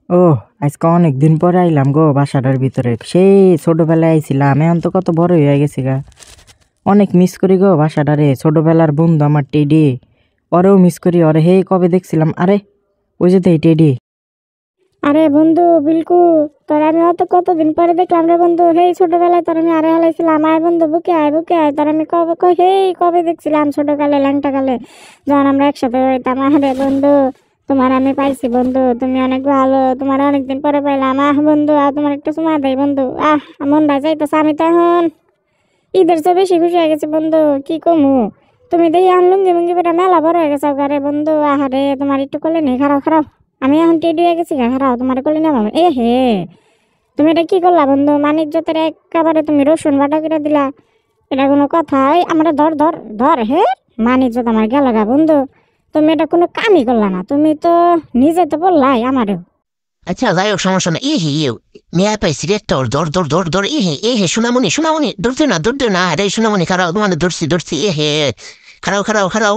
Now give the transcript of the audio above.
ও আজকে অনেকদিন পরে আইলাম গো বাসাটার ভিতরে। সেই ছোটবেলায় আইছিলাম, এখন তো কত বড় হয়ে গেছি গা। অনেক মিস করি গো বাসাটারে। ছোটবেলার বন্ধু আমার টেডি, ওরেও মিস করি। ওরে হে কবে দেখছিলাম, আরে ওই যে এই টেডি। আরে বন্ধু বিলকু, তোর আমি অত কতদিন পরে দেখলাম রে বন্ধু। হেই ছোটবেলায় তোর আমি আরে হালাইছিলাম, আয় বন্ধু বুকে আয় বুকে আয়। তোর আমি কবে হেই কবে দেখছিলাম ছোটকালে ল্যাংটা কালে, যখন আমরা একসাথে রইতাম। আরে বন্ধু, তোমার আমি পাইছি বন্ধু, তুমি অনেক ভালো, তোমার অনেকদিন পরে পাইলাম। বন্ধু তোমার একটু সময় দেয় বন্ধু। মনটা চাইতেছে, আমি তো এখন ঈদের চেয়ে বেশি খুশি হয়ে গেছি বন্ধু। কি কমু, তুমি দেখি লুঙ্গি মুঙ্গি পরে মেলা বড় হয়ে গেছে ঘরে বন্ধু। আহারে তোমার একটু কোলে নেই, খারাপ খারাপ। আমি এখন টেডি হয়ে গেছি খারাপ, তোমার কোলে নেব। এ হে, তুমি এটা কি করলা বন্ধু? মানিজ্যতের একেবারে তুমি রসুন বাটা করে দিলা। এটা কোনো কথা? ওই আমরা ধর ধর ধর হে, মানিজ্যত আমার গেল গা বন্ধু। তুমি এটা কোনো কামই করলা না, তুমি তো নিজে তো বললাই আমারও। আচ্ছা যাই হোক, সমস্যা না। মেয়া পাইছি রে তোর, দর দর দর দর সোনামণি সোনামণি, দৌড়তে না আরে সোনামণি খারাও, তোমাদের ধরছি ধরছি। খারাও খারাও খারাও।